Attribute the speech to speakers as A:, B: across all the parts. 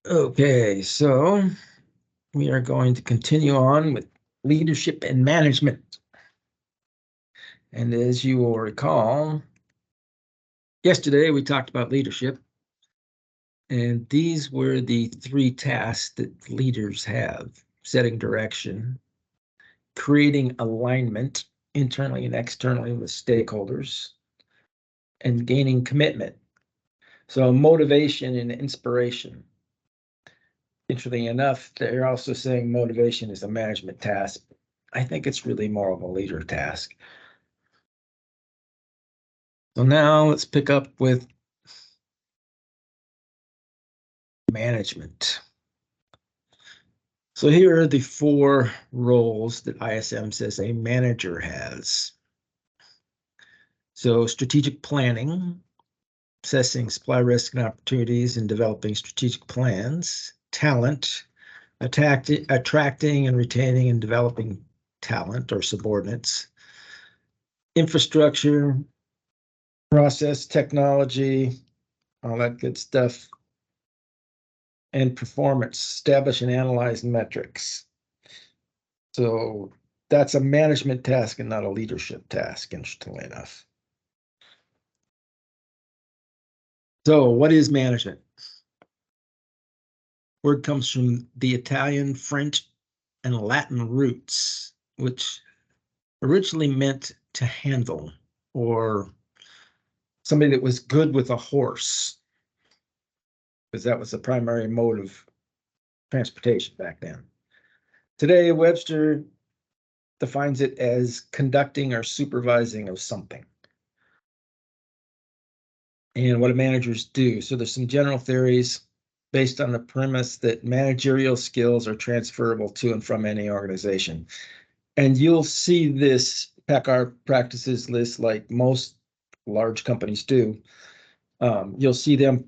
A: Okay, so we are going to continue on with leadership and management. And as you will recall, yesterday we talked about leadership, and these were the three tasks that leaders have: setting direction, creating alignment internally and externally with stakeholders, and gaining commitment. So motivation and inspiration. Interestingly enough, they're also saying motivation is a management task. I think it's really more of a leader task. So now let's pick up with management. So here are the four roles that ISM says a manager has. So strategic planning, assessing supply risk and opportunities and developing strategic plans. Talent, attracting and retaining and developing talent or subordinates. Infrastructure, process, technology, all that good stuff. And performance, establish and analyze metrics. So that's a management task and not a leadership task, interestingly enough. So what is management? Word comes from the Italian, French, and Latin roots, which originally meant to handle, or somebody that was good with a horse, because that was the primary mode of transportation back then. Today, Webster defines it as conducting or supervising of something. And what do managers do? So there's some general theories based on the premise that managerial skills are transferable to and from any organization. And you'll see this PACCAR practices list like most large companies do. You'll see them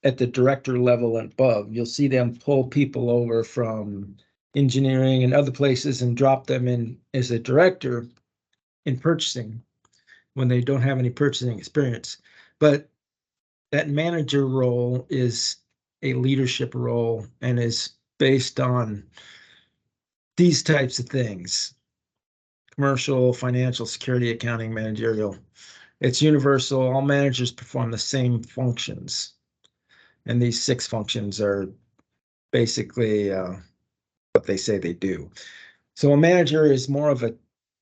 A: at the director level and above. You'll see them pull people over from engineering and other places and drop them in as a director in purchasing when they don't have any purchasing experience. But that manager role is a leadership role and is based on these types of things: commercial, financial, security, accounting, managerial. It's universal. All managers perform the same functions. And these six functions are basically what they say they do. So a manager is more of a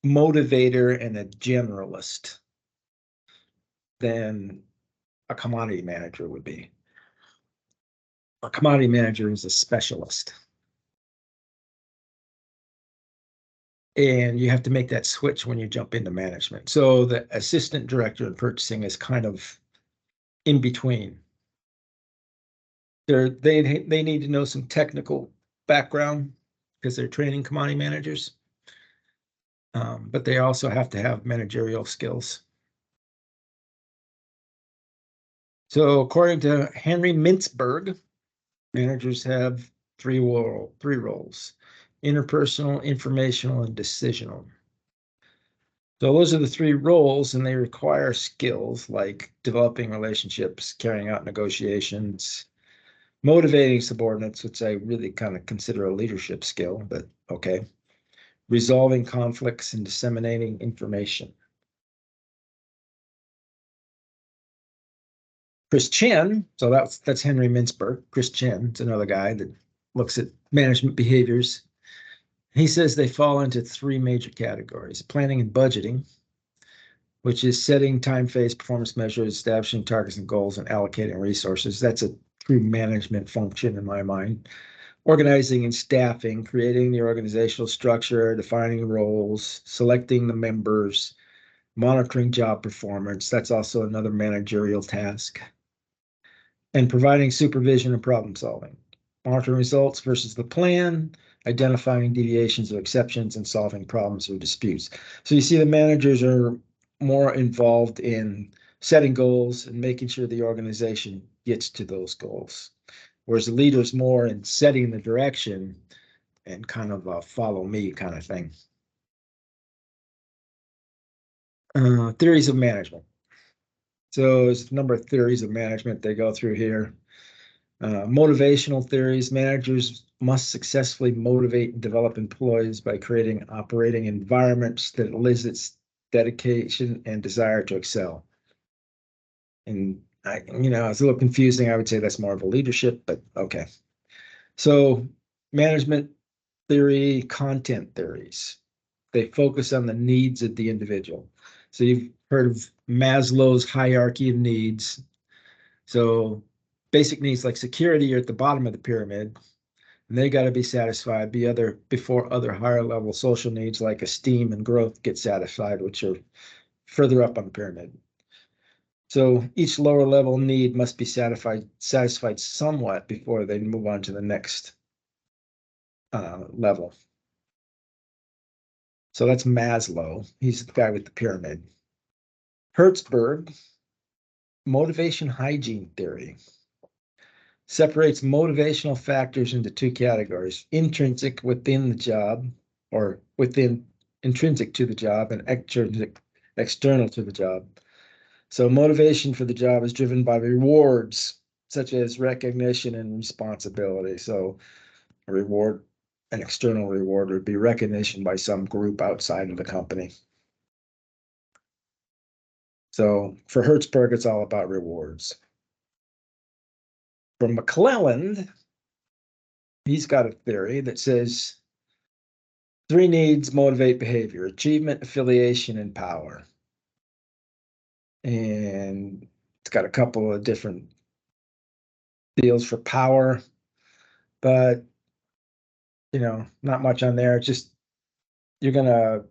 A: motivator and a generalist than a commodity manager would be. A commodity manager is a specialist. And you have to make that switch when you jump into management. So the assistant director in purchasing is kind of in between. They need to know some technical background because they're training commodity managers, but they also have to have managerial skills. So according to Henry Mintzberg, managers have three roles: interpersonal, informational, and decisional. So those are the three roles, and they require skills like developing relationships, carrying out negotiations, motivating subordinates, which I really kind of consider a leadership skill, but okay, resolving conflicts and disseminating information. Chris Chen, so that's Henry Mintzberg. Chris Chen is another guy that looks at management behaviors. He says they fall into three major categories: planning and budgeting, which is setting time phase performance measures, establishing targets and goals, and allocating resources. That's a true management function in my mind. Organizing and staffing, creating the organizational structure, defining roles, selecting the members, monitoring job performance. That's also another managerial task. And providing supervision and problem solving. Monitoring results versus the plan, identifying deviations or exceptions, and solving problems or disputes. So you see the managers are more involved in setting goals and making sure the organization gets to those goals, whereas the leader's more in setting the direction and kind of a follow me kind of thing. Theories of management. So there's a number of theories of management they go through here. Motivational theories, managers must successfully motivate and develop employees by creating operating environments that elicits dedication and desire to excel. And it's a little confusing. I would say that's more of a leadership, but okay. So management theory, content theories, they focus on the needs of the individual. So you've heard of Maslow's hierarchy of needs. So basic needs like security are at the bottom of the pyramid, and they got to be satisfied before other higher level social needs like esteem and growth get satisfied, which are further up on the pyramid. So each lower level need must be satisfied somewhat before they move on to the next level. So that's Maslow. He's the guy with the pyramid. Hertzberg, motivation hygiene theory, separates motivational factors into two categories: intrinsic within the job, or intrinsic to the job, and extrinsic external to the job. So motivation for the job is driven by rewards such as recognition and responsibility. So a reward, an external reward would be recognition by some group outside of the company. So for Hertzberg, it's all about rewards. From McClelland, he's got a theory that says three needs motivate behavior: achievement, affiliation, and power. And it's got a couple of different deals for power, but not much on there. It's just you're gonna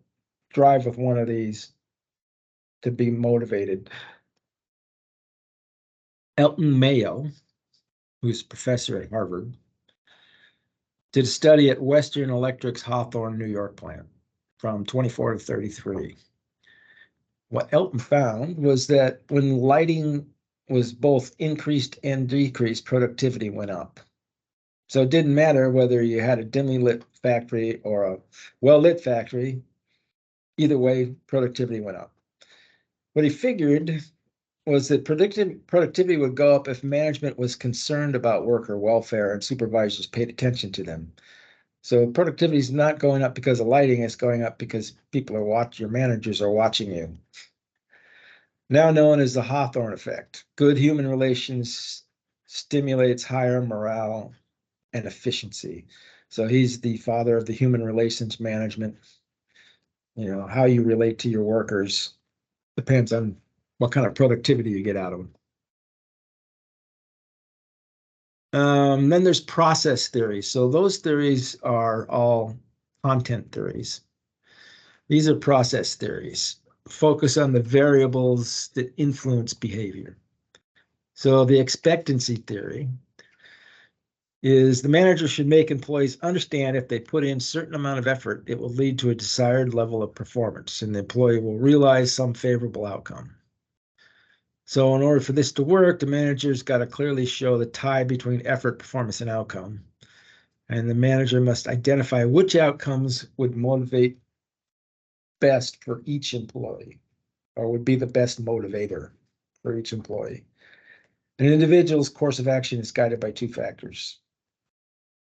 A: drive with one of these to be motivated. Elton Mayo, who's a professor at Harvard, did a study at Western Electric's Hawthorne, New York plant from 24 to 33. What Elton found was that when lighting was both increased and decreased, productivity went up. So it didn't matter whether you had a dimly lit factory or a well-lit factory. Either way, productivity went up. What he figured was that productivity would go up if management was concerned about worker welfare and supervisors paid attention to them. So productivity is not going up because of lighting, it's going up because your managers are watching you. Now known as the Hawthorne effect. Good human relations stimulates higher morale and efficiency. So he's the father of the human relations management. How you relate to your workers depends on what kind of productivity you get out of them. Then there's process theories. So those theories are all content theories. These are process theories. Focus on the variables that influence behavior. So the expectancy theory is the manager should make employees understand if they put in a certain amount of effort, it will lead to a desired level of performance, and the employee will realize some favorable outcome. So in order for this to work, the manager's got to clearly show the tie between effort, performance, and outcome. And the manager must identify which outcomes would motivate best for each employee, or would be the best motivator for each employee. An individual's course of action is guided by two factors: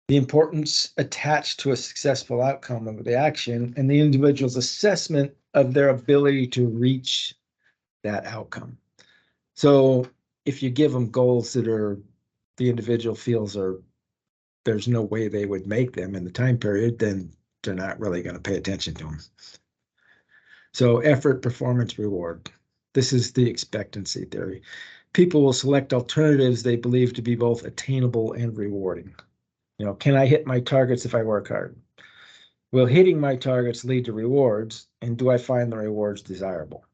A: the importance attached to a successful outcome of the action and the individual's assessment of their ability to reach that outcome. So if you give them goals that the individual feels there's no way they would make them in the time period, then they're not really going to pay attention to them. So effort, performance, reward. This is the expectancy theory. People will select alternatives they believe to be both attainable and rewarding. Can I hit my targets if I work hard? Will hitting my targets lead to rewards? And do I find the rewards desirable?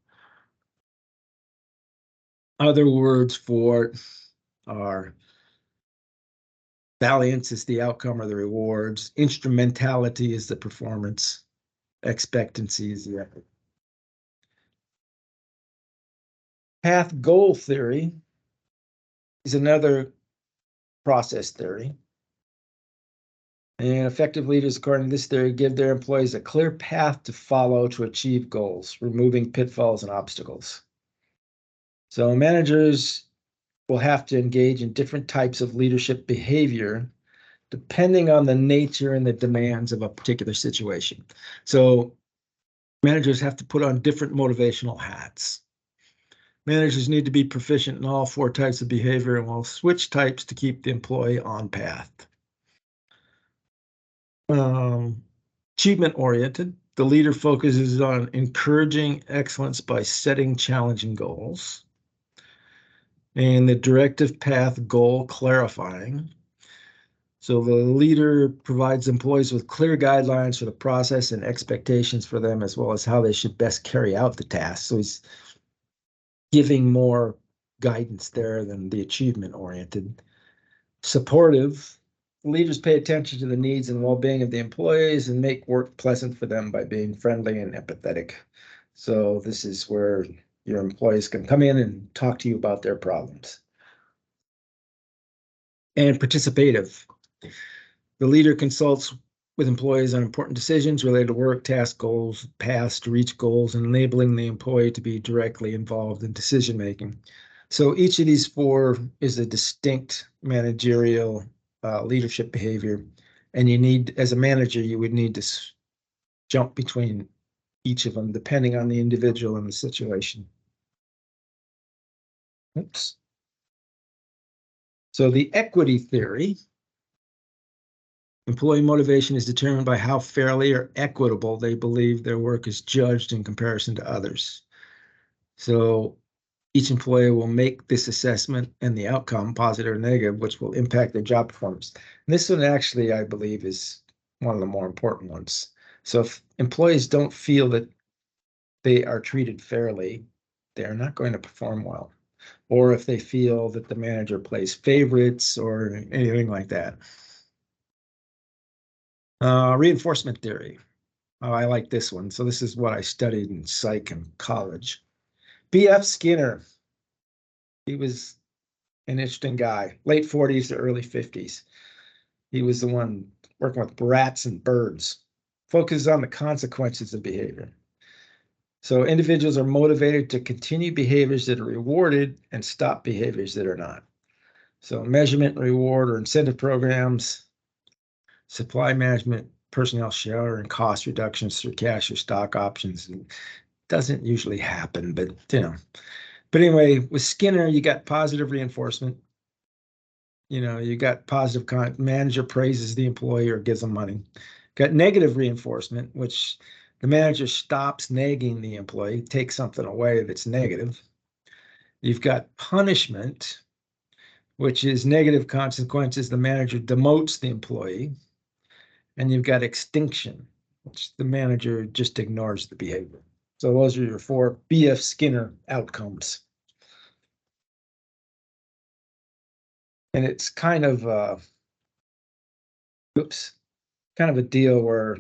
A: Other words for it are valiance is the outcome or the rewards. Instrumentality is the performance. Expectancy is the effort. Path goal theory is another process theory. And effective leaders, according to this theory, give their employees a clear path to follow to achieve goals, removing pitfalls and obstacles. So managers will have to engage in different types of leadership behavior depending on the nature and the demands of a particular situation. So managers have to put on different motivational hats. Managers need to be proficient in all four types of behavior and will switch types to keep the employee on path. Achievement oriented. The leader focuses on encouraging excellence by setting challenging goals. And the directive path goal clarifying. So the leader provides employees with clear guidelines for the process and expectations for them, as well as how they should best carry out the task. So he's giving more guidance there than the achievement oriented. Supportive. Leaders pay attention to the needs and well-being of the employees and make work pleasant for them by being friendly and empathetic. So this is where your employees can come in and talk to you about their problems. And participative. The leader consults with employees on important decisions related to work, task goals, paths to reach goals, and enabling the employee to be directly involved in decision making. So each of these four is a distinct managerial leadership behavior. And you need, as a manager, you would need to jump between each of them depending on the individual and the situation. Oops. So the equity theory. Employee motivation is determined by how fairly or equitable they believe their work is judged in comparison to others. So each employee will make this assessment and the outcome, positive or negative, which will impact their job performance. And this one actually, I believe, is one of the more important ones. So if employees don't feel that they are treated fairly, they're not going to perform well. Or if they feel that the manager plays favorites or anything like that. Reinforcement theory. Oh, I like this one. So this is what I studied in psych in college. B.F. Skinner. He was an interesting guy, late 40s to early 50s. He was the one working with rats and birds, focuses on the consequences of behavior. So individuals are motivated to continue behaviors that are rewarded and stop behaviors that are not. So measurement, reward, or incentive programs, supply management, personnel share, and cost reductions through cash or stock options. And doesn't usually happen, but you know. But anyway, with Skinner, you got positive reinforcement. You know, you got positive manager praises the employee or gives them money. Got negative reinforcement, which the manager stops nagging the employee, takes something away that's negative. You've got punishment, which is negative consequences. The manager demotes the employee. And you've got extinction, which the manager just ignores the behavior. So those are your four B.F. Skinner outcomes. And it's kind of kind of a deal where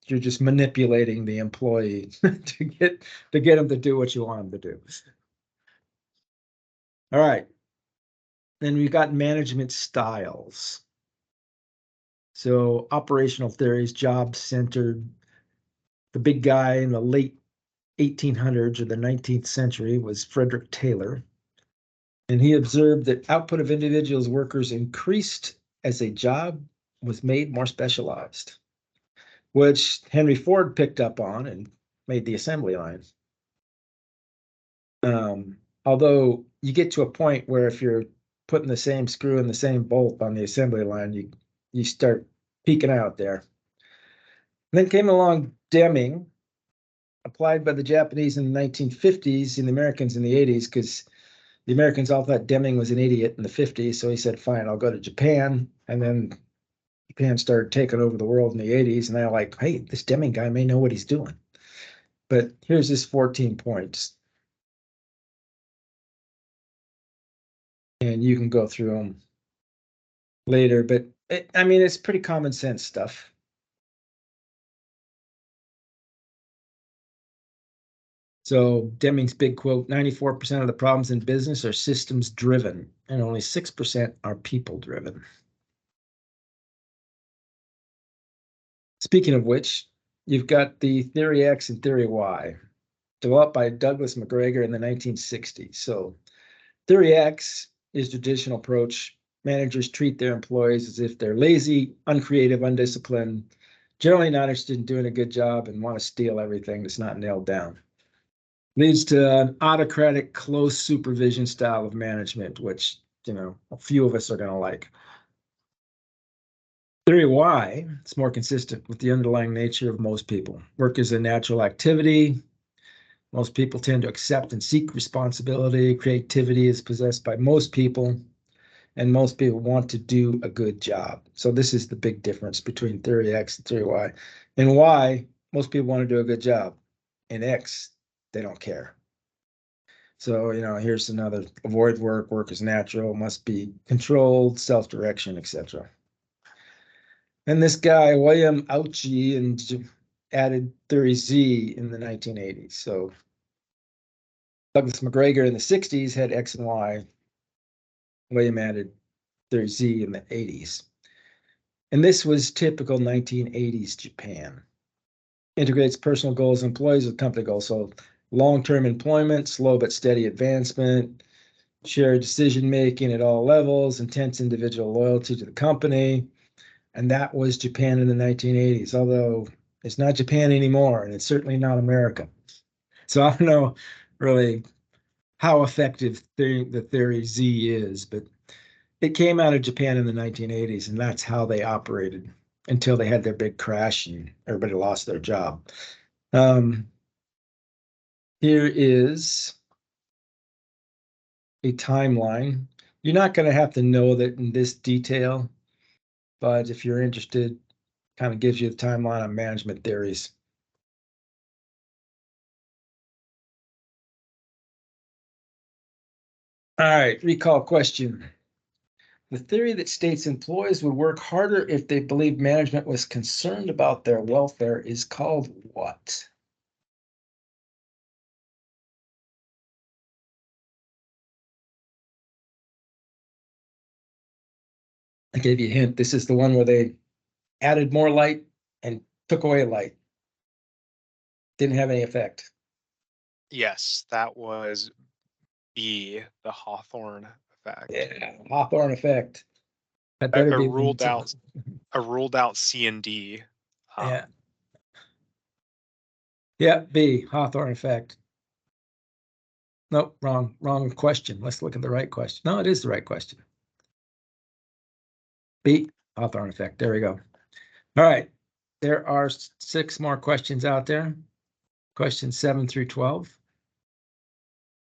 A: you're just manipulating the employee to get them to do what you want them to do. All right. Then we've got management styles. So operational theories, job-centered. The big guy in the late 1800s or the 19th century was Frederick Taylor. And he observed that output of individuals' workers increased as a job was made more specialized, which Henry Ford picked up on and made the assembly line. Although you get to a point where if you're putting the same screw in the same bolt on the assembly line, you start peeking out there. And then came along Deming, applied by the Japanese in the 1950s and the Americans in the 80s, because the Americans all thought Deming was an idiot in the 50s. So he said, fine, I'll go to Japan. And then Japan started taking over the world in the 80s. And they're like, hey, this Deming guy may know what he's doing. But here's his 14 points. And you can go through them later. But I mean, it's pretty common sense stuff. So Deming's big quote, 94% of the problems in business are systems driven and only 6% are people driven. Speaking of which, you've got the theory X and theory Y, developed by Douglas McGregor in the 1960s. So theory X is the traditional approach. Managers treat their employees as if they're lazy, uncreative, undisciplined, generally not interested in doing a good job, and want to steal everything that's not nailed down. Leads to an autocratic, close supervision style of management, which a few of us are going to like. Theory Y, it's more consistent with the underlying nature of most people. Work is a natural activity. Most people tend to accept and seek responsibility. Creativity is possessed by most people, and most people want to do a good job. So this is the big difference between theory X and theory Y. In Y, most people want to do a good job. In X, they don't care. So, here's another: avoid work, work is natural, must be controlled, self-direction, etc. And this guy, William Auchi, and added theory Z in the 1980s. So Douglas McGregor in the 60s had X and Y. William added theory Z in the 80s. And this was typical 1980s Japan. Integrates personal goals and employees with company goals. So long-term employment, slow but steady advancement, shared decision making at all levels, intense individual loyalty to the company. And that was Japan in the 1980s, although it's not Japan anymore, and it's certainly not America. So I don't know really how effective the theory Z is, but it came out of Japan in the 1980s, and that's how they operated until they had their big crash and everybody lost their job. Here is a timeline. You're not going to have to know that in this detail, but if you're interested, kind of gives you the timeline on management theories. All right, recall question. The theory that states employees would work harder if they believed management was concerned about their welfare is called what? I gave you a hint. This is the one where they added more light and took away light. Didn't have any effect.
B: Yes, that was B, the Hawthorne effect.
A: Yeah, Hawthorne effect. That
B: A,
A: better
B: a
A: be
B: ruled out C and D.
A: Yeah. Yeah, B, Hawthorne effect. Nope, wrong question. Let's look at the right question. No, it is the right question. B, Hawthorne effect. There we go. All right. There are 6 more questions out there. Questions 7 through 12.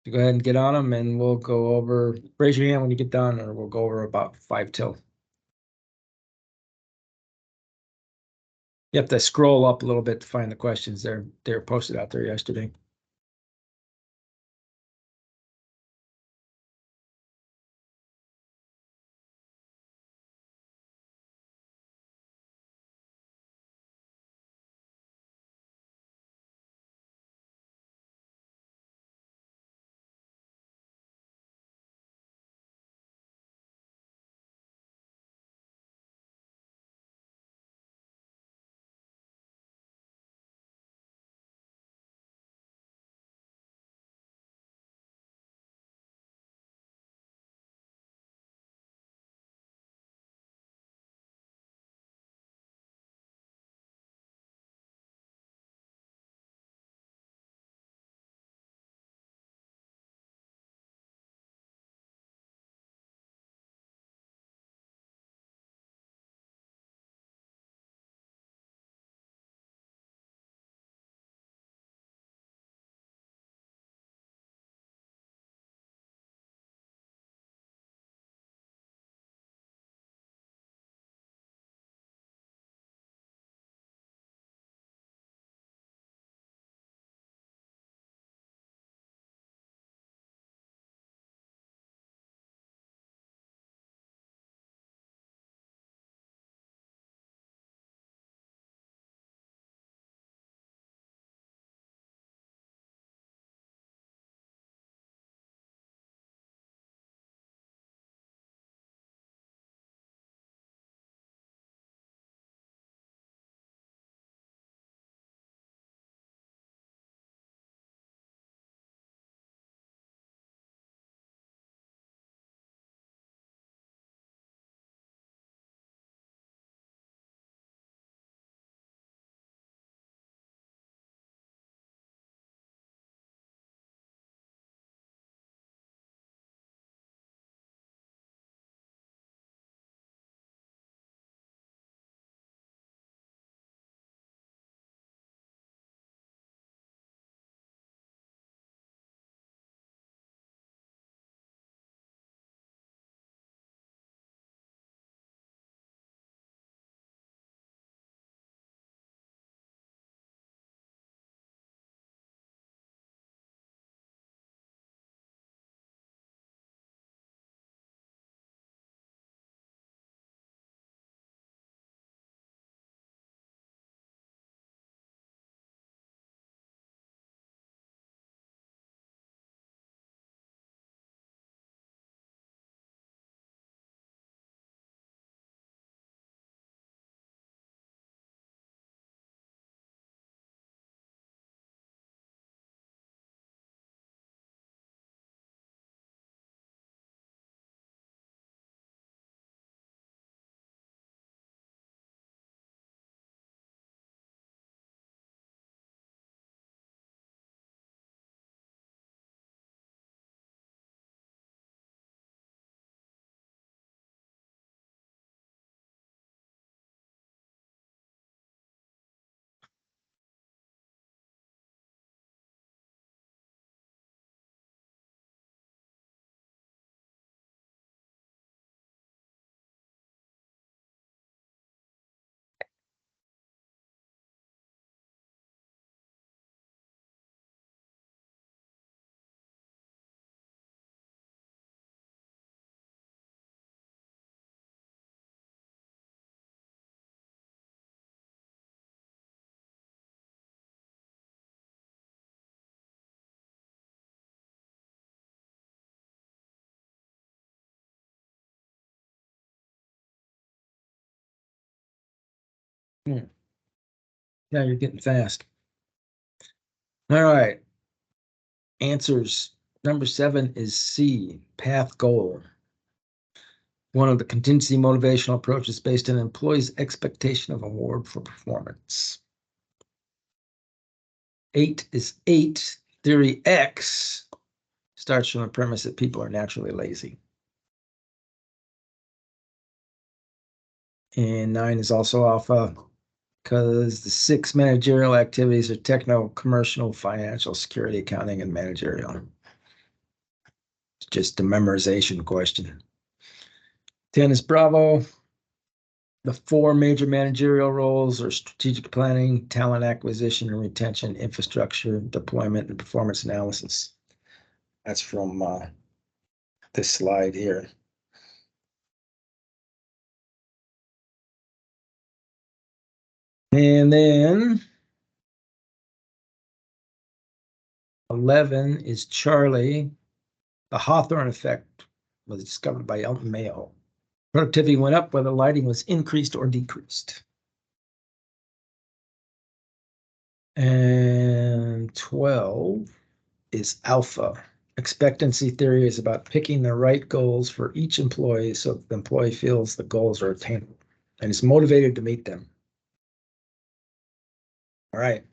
A: You go ahead and get on them, and we'll go over. Raise your hand when you get done, or we'll go over about 5 till. You have to scroll up a little bit to find the questions. They're posted out there yesterday. Yeah, you're getting fast. All right. Answers. Number 7 is C, path goal. One of the contingency motivational approaches based on an employee's expectation of award for performance. 8 is 8. Theory X starts from the premise that people are naturally lazy. And 9 is also alpha because the 6 managerial activities are techno, commercial, financial, security, accounting, and managerial. It's just a memorization question. 10 is Bravo. The 4 major managerial roles are strategic planning, talent acquisition and retention, infrastructure, deployment, and performance analysis. That's from this slide here. And then 11 is Charlie. The Hawthorne effect was discovered by Elton Mayo. Productivity went up whether lighting was increased or decreased. And 12 is Alpha. Expectancy theory is about picking the right goals for each employee so that the employee feels the goals are attainable and is motivated to meet them. All right.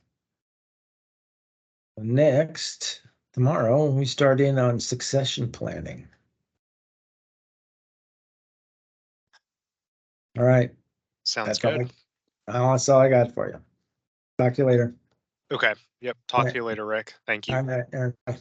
A: Next, tomorrow, we start in on succession planning. All right.
B: Sounds good.
A: That's all I got for you. Talk to you later.
B: Okay. Yep. Talk to you later, Rick. Thank you.
A: All right, Aaron. Bye.